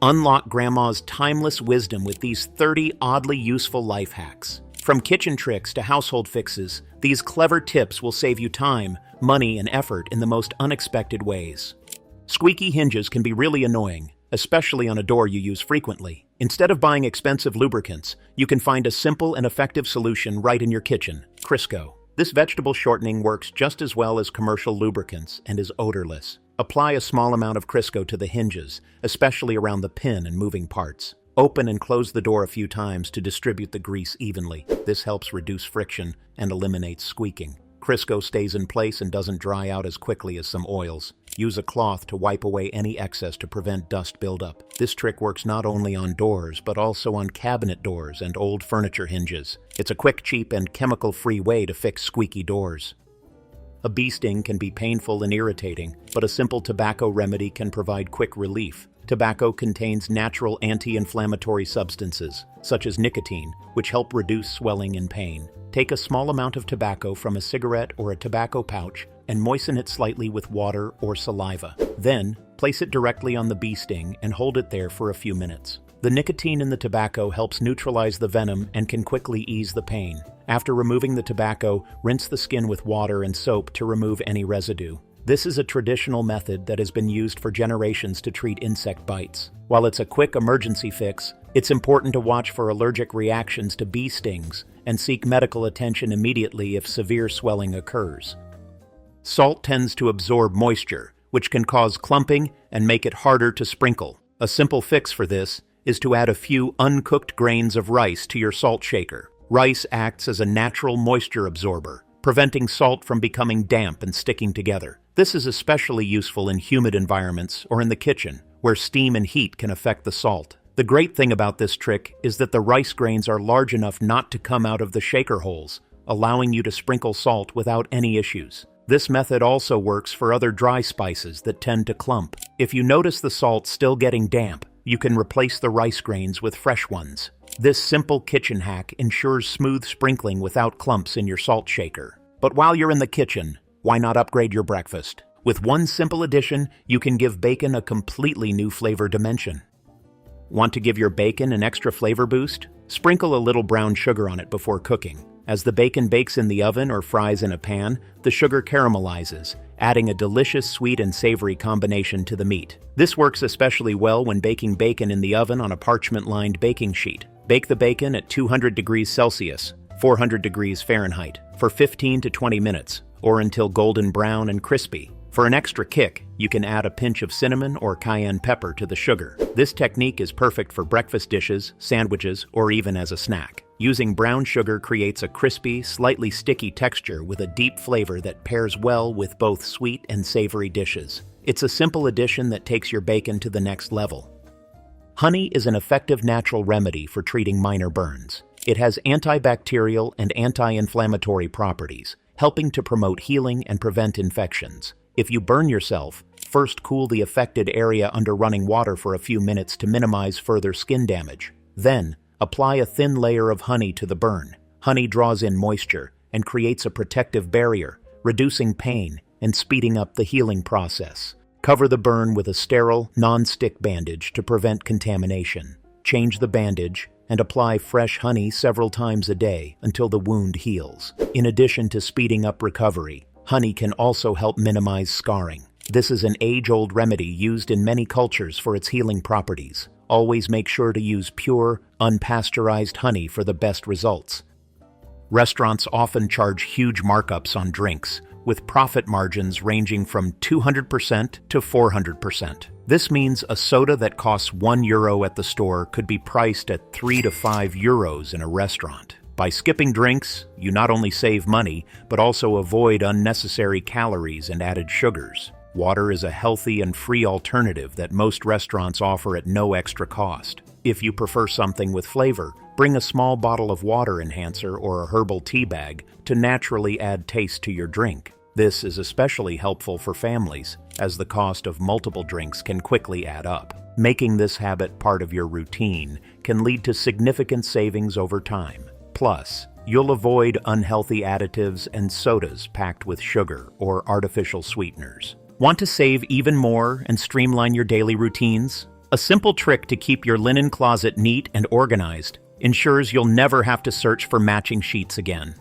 Unlock Grandma's timeless wisdom with these 30 oddly useful life hacks. From kitchen tricks to household fixes, these clever tips will save you time, money, and effort in the most unexpected ways. Squeaky hinges can be really annoying, especially on a door you use frequently. Instead of buying expensive lubricants, you can find a simple and effective solution right in your kitchen: Crisco. This vegetable shortening works just as well as commercial lubricants and is odorless. Apply a small amount of Crisco to the hinges, especially around the pin and moving parts. Open and close the door a few times to distribute the grease evenly. This helps reduce friction and eliminates squeaking. Crisco stays in place and doesn't dry out as quickly as some oils. Use a cloth to wipe away any excess to prevent dust buildup. This trick works not only on doors, but also on cabinet doors and old furniture hinges. It's a quick, cheap, and chemical-free way to fix squeaky doors. A bee sting can be painful and irritating, but a simple tobacco remedy can provide quick relief. Tobacco contains natural anti-inflammatory substances, such as nicotine, which help reduce swelling and pain. Take a small amount of tobacco from a cigarette or a tobacco pouch and moisten it slightly with water or saliva. Then, place it directly on the bee sting and hold it there for a few minutes. The nicotine in the tobacco helps neutralize the venom and can quickly ease the pain. After removing the tobacco, rinse the skin with water and soap to remove any residue. This is a traditional method that has been used for generations to treat insect bites. While it's a quick emergency fix, it's important to watch for allergic reactions to bee stings and seek medical attention immediately if severe swelling occurs. Salt tends to absorb moisture, which can cause clumping and make it harder to sprinkle. A simple fix for this is to add a few uncooked grains of rice to your salt shaker. Rice acts as a natural moisture absorber, preventing salt from becoming damp and sticking together. This is especially useful in humid environments or in the kitchen, where steam and heat can affect the salt. The great thing about this trick is that the rice grains are large enough not to come out of the shaker holes, allowing you to sprinkle salt without any issues. This method also works for other dry spices that tend to clump. If you notice the salt still getting damp, you can replace the rice grains with fresh ones. This simple kitchen hack ensures smooth sprinkling without clumps in your salt shaker. But while you're in the kitchen, why not upgrade your breakfast? With one simple addition, you can give bacon a completely new flavor dimension. Want to give your bacon an extra flavor boost? Sprinkle a little brown sugar on it before cooking. As the bacon bakes in the oven or fries in a pan, the sugar caramelizes, adding a delicious sweet and savory combination to the meat. This works especially well when baking bacon in the oven on a parchment-lined baking sheet. Bake the bacon at 200 degrees Celsius, 400 degrees Fahrenheit, for 15 to 20 minutes, or until golden brown and crispy. For an extra kick, you can add a pinch of cinnamon or cayenne pepper to the sugar. This technique is perfect for breakfast dishes, sandwiches, or even as a snack. Using brown sugar creates a crispy, slightly sticky texture with a deep flavor that pairs well with both sweet and savory dishes. It's a simple addition that takes your bacon to the next level. Honey is an effective natural remedy for treating minor burns. It has antibacterial and anti-inflammatory properties, helping to promote healing and prevent infections. If you burn yourself, first cool the affected area under running water for a few minutes to minimize further skin damage. Then, apply a thin layer of honey to the burn. Honey draws in moisture and creates a protective barrier, reducing pain and speeding up the healing process. Cover the burn with a sterile, non-stick bandage to prevent contamination. Change the bandage and apply fresh honey several times a day until the wound heals. In addition to speeding up recovery, honey can also help minimize scarring. This is an age-old remedy used in many cultures for its healing properties. Always make sure to use pure, unpasteurized honey for the best results. Restaurants often charge huge markups on drinks, with profit margins ranging from 200% to 400%. This means a soda that costs €1 at the store could be priced at 3 to 5 euros in a restaurant. By skipping drinks, you not only save money, but also avoid unnecessary calories and added sugars. Water is a healthy and free alternative that most restaurants offer at no extra cost. If you prefer something with flavor, bring a small bottle of water enhancer or a herbal tea bag to naturally add taste to your drink. This is especially helpful for families, as the cost of multiple drinks can quickly add up. Making this habit part of your routine can lead to significant savings over time. Plus, you'll avoid unhealthy additives and sodas packed with sugar or artificial sweeteners. Want to save even more and streamline your daily routines? A simple trick to keep your linen closet neat and organized ensures you'll never have to search for matching sheets again.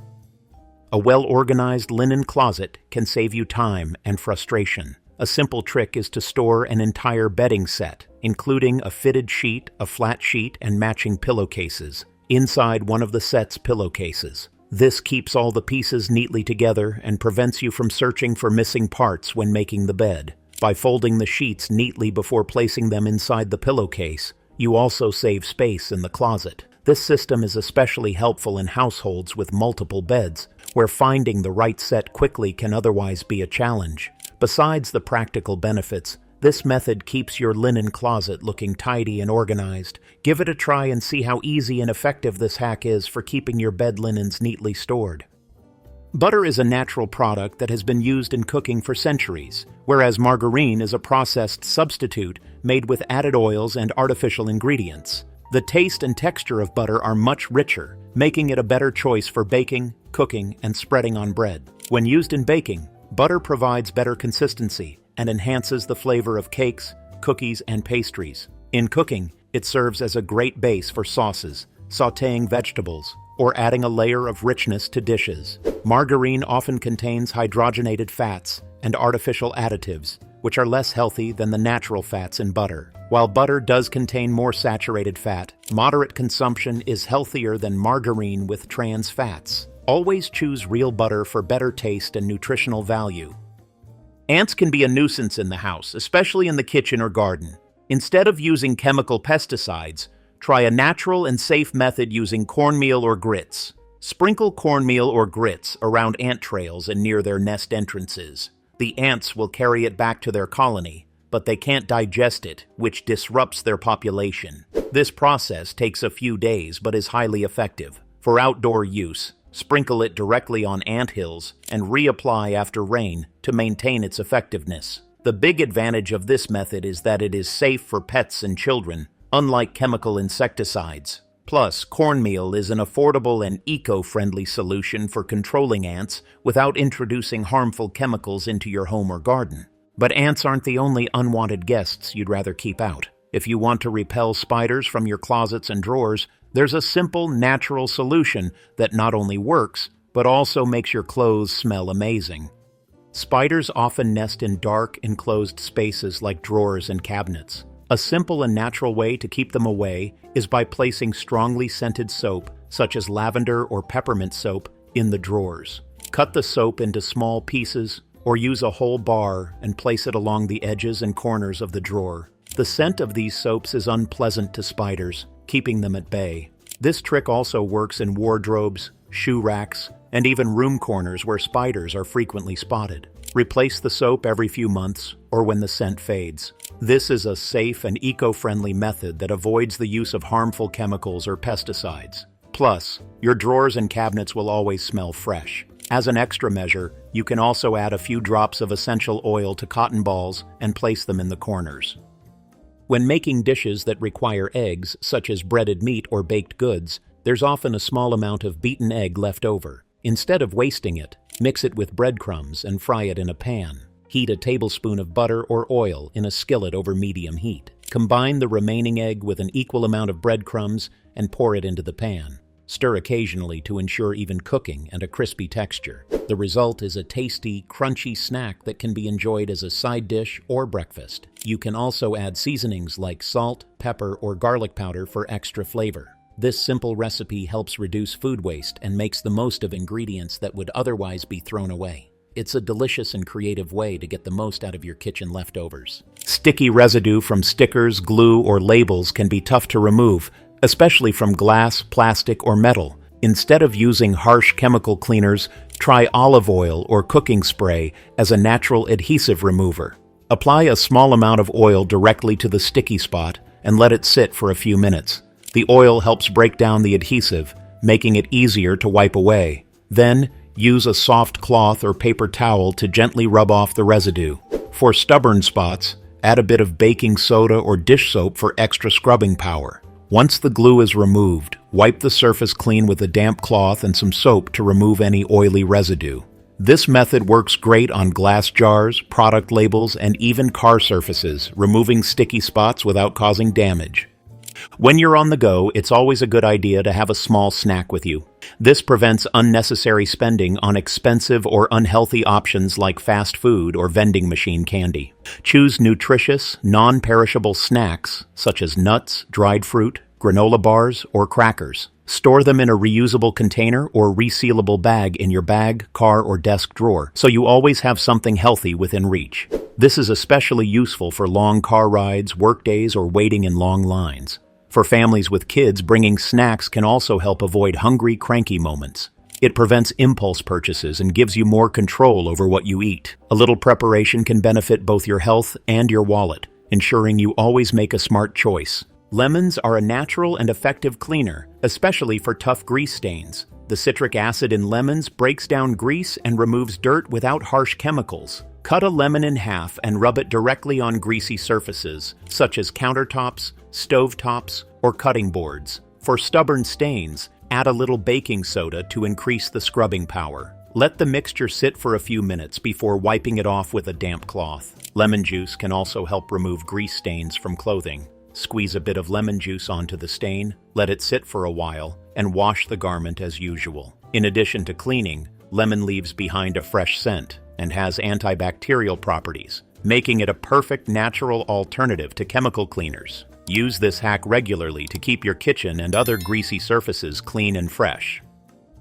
A well-organized linen closet can save you time and frustration. A simple trick is to store an entire bedding set, including a fitted sheet, a flat sheet, and matching pillowcases, inside one of the set's pillowcases. This keeps all the pieces neatly together and prevents you from searching for missing parts when making the bed. By folding the sheets neatly before placing them inside the pillowcase, you also save space in the closet. This system is especially helpful in households with multiple beds, where finding the right set quickly can otherwise be a challenge. Besides the practical benefits, this method keeps your linen closet looking tidy and organized. Give it a try and see how easy and effective this hack is for keeping your bed linens neatly stored. Butter is a natural product that has been used in cooking for centuries, whereas margarine is a processed substitute made with added oils and artificial ingredients. The taste and texture of butter are much richer, making it a better choice for baking, cooking, and spreading on bread. When used in baking, butter provides better consistency and enhances the flavor of cakes, cookies, and pastries. In cooking, it serves as a great base for sauces, sautéing vegetables, or adding a layer of richness to dishes. Margarine often contains hydrogenated fats and artificial additives, which are less healthy than the natural fats in butter. While butter does contain more saturated fat, moderate consumption is healthier than margarine with trans fats. Always choose real butter for better taste and nutritional value. Ants can be a nuisance in the house, especially in the kitchen or garden. Instead of using chemical pesticides, try a natural and safe method using cornmeal or grits. Sprinkle cornmeal or grits around ant trails and near their nest entrances. The ants will carry it back to their colony, but they can't digest it, which disrupts their population. This process takes a few days but is highly effective. For outdoor use, sprinkle it directly on anthills and reapply after rain to maintain its effectiveness. The big advantage of this method is that it is safe for pets and children, unlike chemical insecticides. Plus, cornmeal is an affordable and eco-friendly solution for controlling ants without introducing harmful chemicals into your home or garden. But ants aren't the only unwanted guests you'd rather keep out. If you want to repel spiders from your closets and drawers, there's a simple, natural solution that not only works, but also makes your clothes smell amazing. Spiders often nest in dark, enclosed spaces like drawers and cabinets. A simple and natural way to keep them away is by placing strongly scented soap, such as lavender or peppermint soap, in the drawers. Cut the soap into small pieces, or use a whole bar and place it along the edges and corners of the drawer. The scent of these soaps is unpleasant to spiders, keeping them at bay. This trick also works in wardrobes, shoe racks, and even room corners where spiders are frequently spotted. Replace the soap every few months or when the scent fades. This is a safe and eco-friendly method that avoids the use of harmful chemicals or pesticides. Plus, your drawers and cabinets will always smell fresh. As an extra measure, you can also add a few drops of essential oil to cotton balls and place them in the corners. When making dishes that require eggs, such as breaded meat or baked goods, there's often a small amount of beaten egg left over. Instead of wasting it, mix it with breadcrumbs and fry it in a pan. Heat a tablespoon of butter or oil in a skillet over medium heat. Combine the remaining egg with an equal amount of breadcrumbs and pour it into the pan. Stir occasionally to ensure even cooking and a crispy texture. The result is a tasty, crunchy snack that can be enjoyed as a side dish or breakfast. You can also add seasonings like salt, pepper, or garlic powder for extra flavor. This simple recipe helps reduce food waste and makes the most of ingredients that would otherwise be thrown away. It's a delicious and creative way to get the most out of your kitchen leftovers. Sticky residue from stickers, glue, or labels can be tough to remove, especially from glass, plastic, or metal. Instead of using harsh chemical cleaners, try olive oil or cooking spray as a natural adhesive remover. Apply a small amount of oil directly to the sticky spot and let it sit for a few minutes. The oil helps break down the adhesive, making it easier to wipe away. Then, use a soft cloth or paper towel to gently rub off the residue. For stubborn spots, add a bit of baking soda or dish soap for extra scrubbing power. Once the glue is removed, wipe the surface clean with a damp cloth and some soap to remove any oily residue. This method works great on glass jars, product labels, and even car surfaces, removing sticky spots without causing damage. When you're on the go, it's always a good idea to have a small snack with you. This prevents unnecessary spending on expensive or unhealthy options like fast food or vending machine candy. Choose nutritious, non-perishable snacks such as nuts, dried fruit, granola bars, or crackers. Store them in a reusable container or resealable bag in your bag, car, or desk drawer, so you always have something healthy within reach. This is especially useful for long car rides, work days, or waiting in long lines. For families with kids, bringing snacks can also help avoid hungry, cranky moments. It prevents impulse purchases and gives you more control over what you eat. A little preparation can benefit both your health and your wallet, ensuring you always make a smart choice. Lemons are a natural and effective cleaner, especially for tough grease stains. The citric acid in lemons breaks down grease and removes dirt without harsh chemicals. Cut a lemon in half and rub it directly on greasy surfaces, such as countertops, stovetops, or cutting boards. For stubborn stains, add a little baking soda to increase the scrubbing power. Let the mixture sit for a few minutes before wiping it off with a damp cloth. Lemon juice can also help remove grease stains from clothing. Squeeze a bit of lemon juice onto the stain, let it sit for a while, and wash the garment as usual. In addition to cleaning, lemon leaves behind a fresh scent and has antibacterial properties, making it a perfect natural alternative to chemical cleaners. Use this hack regularly to keep your kitchen and other greasy surfaces clean and fresh.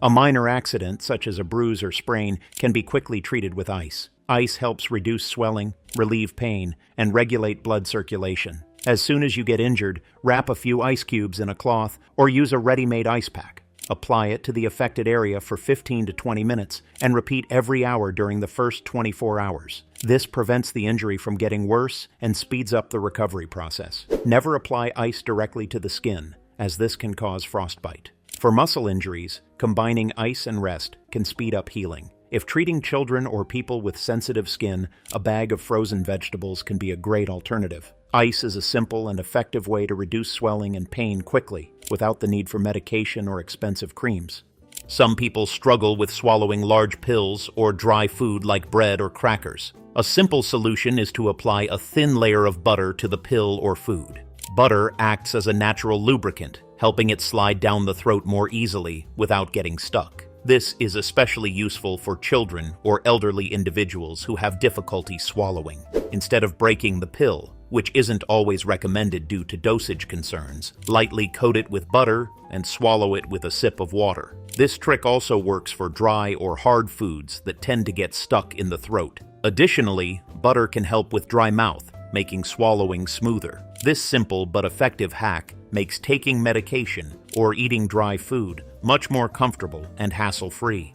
A minor accident, such as a bruise or sprain, can be quickly treated with ice. Ice helps reduce swelling, relieve pain, and regulate blood circulation. As soon as you get injured, wrap a few ice cubes in a cloth or use a ready-made ice pack. Apply it to the affected area for 15 to 20 minutes and repeat every hour during the first 24 hours. This prevents the injury from getting worse and speeds up the recovery process. Never apply ice directly to the skin, as this can cause frostbite. For muscle injuries, combining ice and rest can speed up healing. If treating children or people with sensitive skin, a bag of frozen vegetables can be a great alternative. Ice is a simple and effective way to reduce swelling and pain quickly, without the need for medication or expensive creams. Some people struggle with swallowing large pills or dry food like bread or crackers. A simple solution is to apply a thin layer of butter to the pill or food. Butter acts as a natural lubricant, helping it slide down the throat more easily without getting stuck. This is especially useful for children or elderly individuals who have difficulty swallowing. Instead of breaking the pill, which isn't always recommended due to dosage concerns, lightly coat it with butter and swallow it with a sip of water. This trick also works for dry or hard foods that tend to get stuck in the throat. Additionally, butter can help with dry mouth, making swallowing smoother. This simple but effective hack makes taking medication or eating dry food much more comfortable and hassle-free.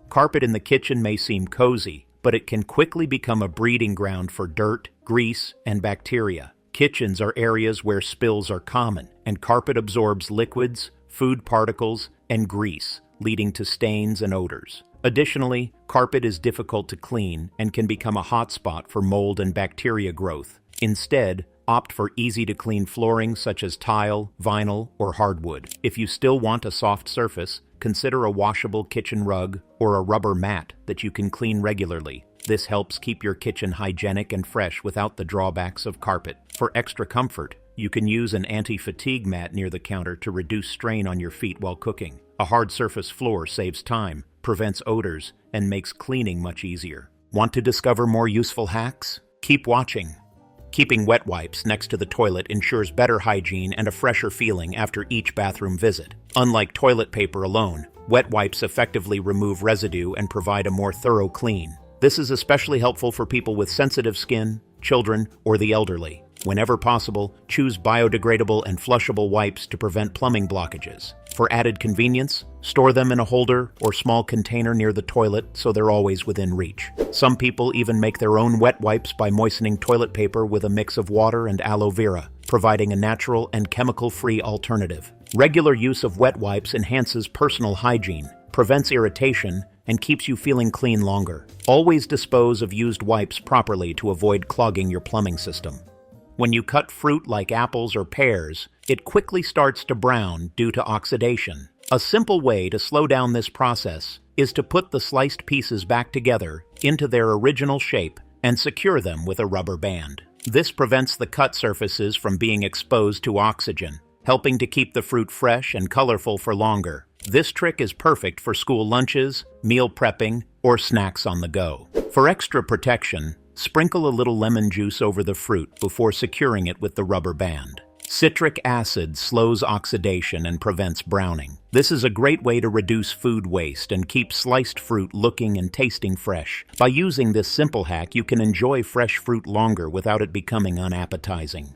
Carpet in the kitchen may seem cozy, but it can quickly become a breeding ground for dirt, grease, and bacteria. Kitchens are areas where spills are common, and carpet absorbs liquids, food particles, and grease, leading to stains and odors. Additionally, carpet is difficult to clean and can become a hotspot for mold and bacteria growth. Instead, opt for easy-to-clean flooring such as tile, vinyl, or hardwood. If you still want a soft surface, consider a washable kitchen rug or a rubber mat that you can clean regularly. This helps keep your kitchen hygienic and fresh without the drawbacks of carpet. For extra comfort, you can use an anti-fatigue mat near the counter to reduce strain on your feet while cooking. A hard surface floor saves time, prevents odors, and makes cleaning much easier. Want to discover more useful hacks? Keep watching. Keeping wet wipes next to the toilet ensures better hygiene and a fresher feeling after each bathroom visit. Unlike toilet paper alone, wet wipes effectively remove residue and provide a more thorough clean. This is especially helpful for people with sensitive skin, children, or the elderly. Whenever possible, choose biodegradable and flushable wipes to prevent plumbing blockages. For added convenience, store them in a holder or small container near the toilet so they're always within reach. Some people even make their own wet wipes by moistening toilet paper with a mix of water and aloe vera, providing a natural and chemical-free alternative. Regular use of wet wipes enhances personal hygiene, prevents irritation, and keeps you feeling clean longer. Always dispose of used wipes properly to avoid clogging your plumbing system. When you cut fruit like apples or pears, it quickly starts to brown due to oxidation. A simple way to slow down this process is to put the sliced pieces back together into their original shape and secure them with a rubber band. This prevents the cut surfaces from being exposed to oxygen, helping to keep the fruit fresh and colorful for longer. This trick is perfect for school lunches, meal prepping, or snacks on the go. For extra protection, sprinkle a little lemon juice over the fruit before securing it with the rubber band. Citric acid slows oxidation and prevents browning. This is a great way to reduce food waste and keep sliced fruit looking and tasting fresh. By using this simple hack, you can enjoy fresh fruit longer without it becoming unappetizing.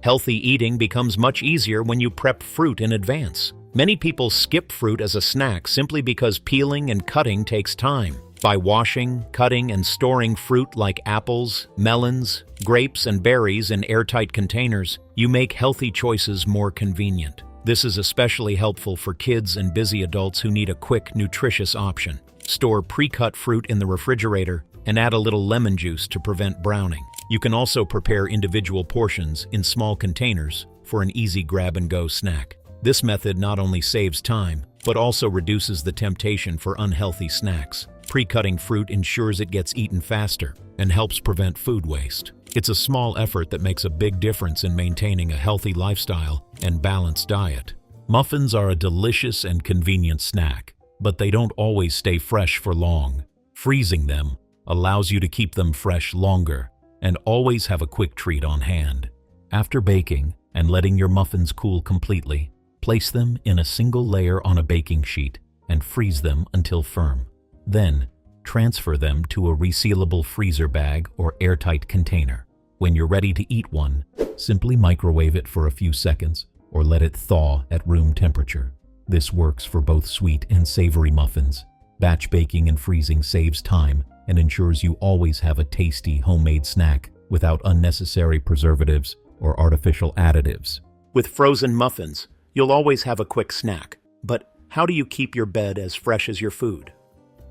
Healthy eating becomes much easier when you prep fruit in advance. Many people skip fruit as a snack simply because peeling and cutting takes time. By washing, cutting, and storing fruit like apples, melons, grapes, and berries in airtight containers, you make healthy choices more convenient. This is especially helpful for kids and busy adults who need a quick, nutritious option. Store pre-cut fruit in the refrigerator and add a little lemon juice to prevent browning. You can also prepare individual portions in small containers for an easy grab-and-go snack. This method not only saves time, but also reduces the temptation for unhealthy snacks. Pre-cutting fruit ensures it gets eaten faster and helps prevent food waste. It's a small effort that makes a big difference in maintaining a healthy lifestyle and balanced diet. Muffins are a delicious and convenient snack, but they don't always stay fresh for long. Freezing them allows you to keep them fresh longer and always have a quick treat on hand. After baking and letting your muffins cool completely, place them in a single layer on a baking sheet and freeze them until firm. Then, transfer them to a resealable freezer bag or airtight container. When you're ready to eat one, simply microwave it for a few seconds or let it thaw at room temperature. This works for both sweet and savory muffins. Batch baking and freezing saves time and ensures you always have a tasty homemade snack without unnecessary preservatives or artificial additives. With frozen muffins, you'll always have a quick snack. But how do you keep your bed as fresh as your food?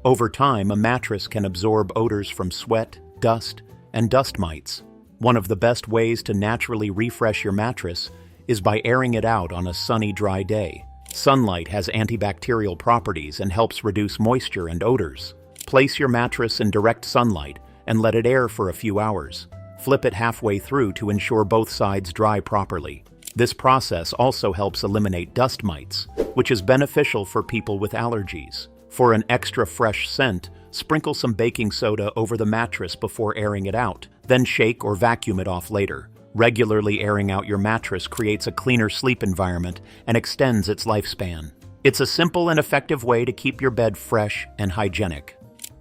Over time, a mattress can absorb odors from sweat, dust, and dust mites. One of the best ways to naturally refresh your mattress is by airing it out on a sunny, dry day. Sunlight has antibacterial properties and helps reduce moisture and odors. Place your mattress in direct sunlight and let it air for a few hours. Flip it halfway through to ensure both sides dry properly. This process also helps eliminate dust mites, which is beneficial for people with allergies. For an extra fresh scent, sprinkle some baking soda over the mattress before airing it out, then shake or vacuum it off later. Regularly airing out your mattress creates a cleaner sleep environment and extends its lifespan. It's a simple and effective way to keep your bed fresh and hygienic.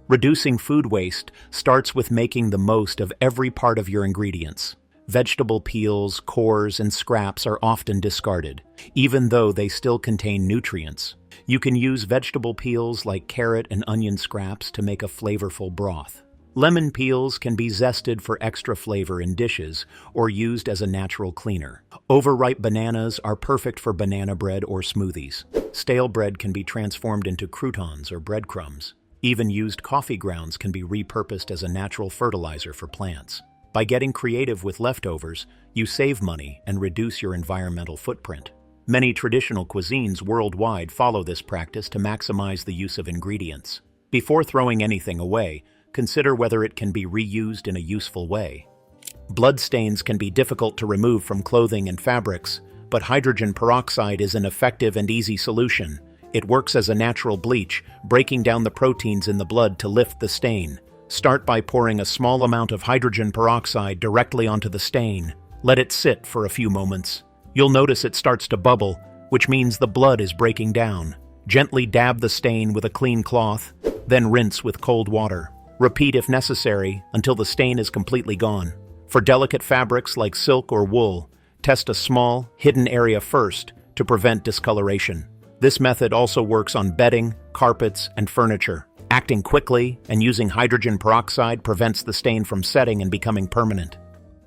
Reducing food waste starts with making the most of every part of your ingredients. Vegetable peels, cores, and scraps are often discarded, even though they still contain nutrients. You can use vegetable peels like carrot and onion scraps to make a flavorful broth. Lemon peels can be zested for extra flavor in dishes or used as a natural cleaner. Overripe bananas are perfect for banana bread or smoothies. Stale bread can be transformed into croutons or breadcrumbs. Even used coffee grounds can be repurposed as a natural fertilizer for plants. By getting creative with leftovers, you save money and reduce your environmental footprint. Many traditional cuisines worldwide follow this practice to maximize the use of ingredients. Before throwing anything away, consider whether it can be reused in a useful way. Bloodstains can be difficult to remove from clothing and fabrics, but hydrogen peroxide is an effective and easy solution. It works as a natural bleach, breaking down the proteins in the blood to lift the stain. Start by pouring a small amount of hydrogen peroxide directly onto the stain. Let it sit for a few moments. You'll notice it starts to bubble, which means the blood is breaking down. Gently dab the stain with a clean cloth, then rinse with cold water. Repeat if necessary until the stain is completely gone. For delicate fabrics like silk or wool, test a small, hidden area first to prevent discoloration. This method also works on bedding, carpets, and furniture. Acting quickly and using hydrogen peroxide prevents the stain from setting and becoming permanent.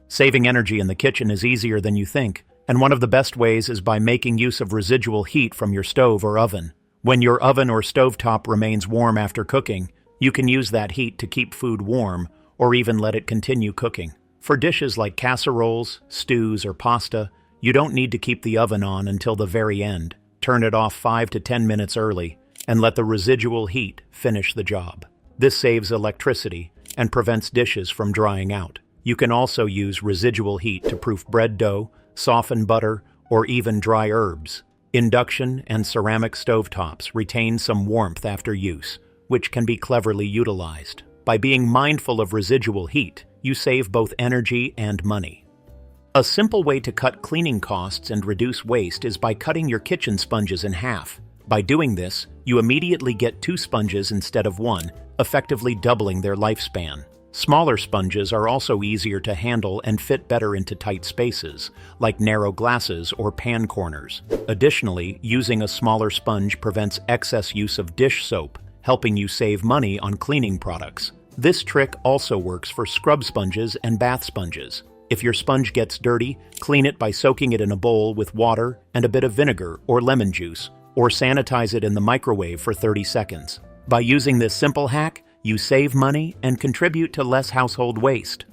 Saving energy in the kitchen is easier than you think, and one of the best ways is by making use of residual heat from your stove or oven. When your oven or stovetop remains warm after cooking, you can use that heat to keep food warm or even let it continue cooking. For dishes like casseroles, stews, or pasta, you don't need to keep the oven on until the very end. Turn it off 5 to 10 minutes early, and let the residual heat finish the job. This saves electricity and prevents dishes from drying out. You can also use residual heat to proof bread dough, soften butter, or even dry herbs. Induction and ceramic stovetops retain some warmth after use, which can be cleverly utilized. By being mindful of residual heat, you save both energy and money. A simple way to cut cleaning costs and reduce waste is by cutting your kitchen sponges in half. By doing this, you immediately get 2 sponges instead of 1, effectively doubling their lifespan. Smaller sponges are also easier to handle and fit better into tight spaces, like narrow glasses or pan corners. Additionally, using a smaller sponge prevents excess use of dish soap, helping you save money on cleaning products. This trick also works for scrub sponges and bath sponges. If your sponge gets dirty, clean it by soaking it in a bowl with water and a bit of vinegar or lemon juice, or sanitize it in the microwave for 30 seconds. By using this simple hack, you save money and contribute to less household waste.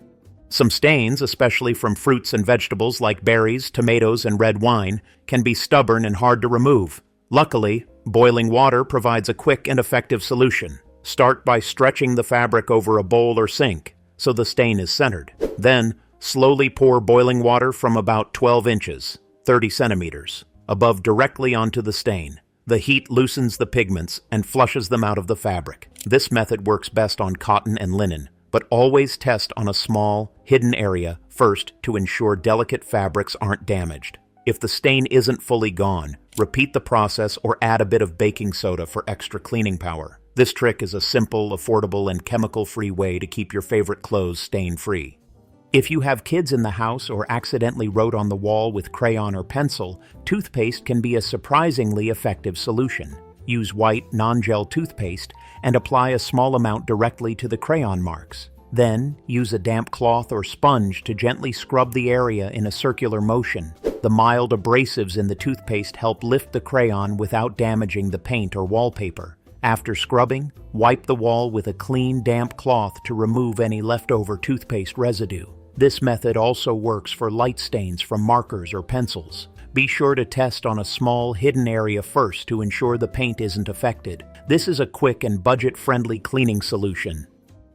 Some stains, especially from fruits and vegetables like berries, tomatoes, and red wine, can be stubborn and hard to remove. Luckily, boiling water provides a quick and effective solution. Start by stretching the fabric over a bowl or sink so the stain is centered. Then, slowly pour boiling water from about 12 inches, 30 centimeters, above directly onto the stain. The heat loosens the pigments and flushes them out of the fabric. This method works best on cotton and linen, but always test on a small, hidden area first to ensure delicate fabrics aren't damaged. If the stain isn't fully gone, repeat the process or add a bit of baking soda for extra cleaning power. This trick is a simple, affordable, and chemical-free way to keep your favorite clothes stain-free. If you have kids in the house or accidentally wrote on the wall with crayon or pencil, toothpaste can be a surprisingly effective solution. Use white, non-gel toothpaste and apply a small amount directly to the crayon marks. Then, use a damp cloth or sponge to gently scrub the area in a circular motion. The mild abrasives in the toothpaste help lift the crayon without damaging the paint or wallpaper. After scrubbing, wipe the wall with a clean, damp cloth to remove any leftover toothpaste residue. This method also works for light stains from markers or pencils. Be sure to test on a small, hidden area first to ensure the paint isn't affected. This is a quick and budget-friendly cleaning solution.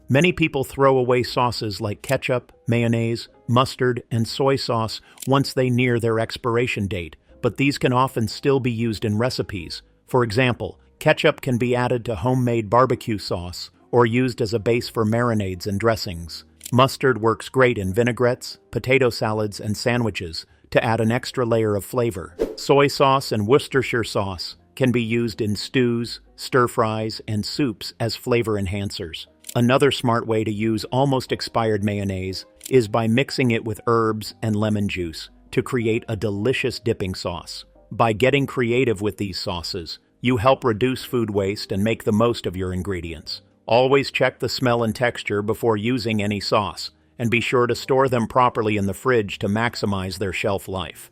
Many people throw away sauces like ketchup, mayonnaise, mustard, and soy sauce once they near their expiration date, but these can often still be used in recipes. For example, ketchup can be added to homemade barbecue sauce or used as a base for marinades and dressings. Mustard works great in vinaigrettes, potato salads, and sandwiches to add an extra layer of flavor. Soy sauce and Worcestershire sauce can be used in stews, stir-fries, and soups as flavor enhancers. Another smart way to use almost expired mayonnaise is by mixing it with herbs and lemon juice to create a delicious dipping sauce. By getting creative with these sauces, you help reduce food waste and make the most of your ingredients. Always check the smell and texture before using any sauce, and be sure to store them properly in the fridge to maximize their shelf life.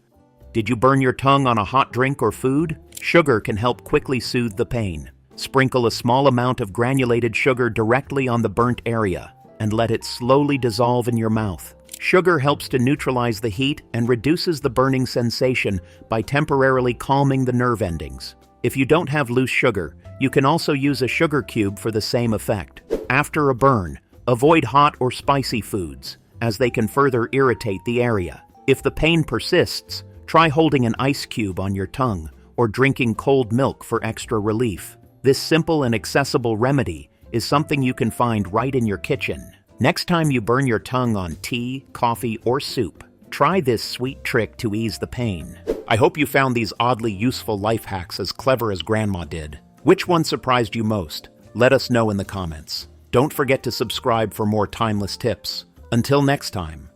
Did you burn your tongue on a hot drink or food? Sugar can help quickly soothe the pain. Sprinkle a small amount of granulated sugar directly on the burnt area, and let it slowly dissolve in your mouth. Sugar helps to neutralize the heat and reduces the burning sensation by temporarily calming the nerve endings. If you don't have loose sugar, you can also use a sugar cube for the same effect. After a burn, avoid hot or spicy foods, as they can further irritate the area. If the pain persists, try holding an ice cube on your tongue or drinking cold milk for extra relief. This simple and accessible remedy is something you can find right in your kitchen. Next time you burn your tongue on tea, coffee, or soup, try this sweet trick to ease the pain. I hope you found these oddly useful life hacks as clever as Grandma did. Which one surprised you most? Let us know in the comments. Don't forget to subscribe for more timeless tips. Until next time.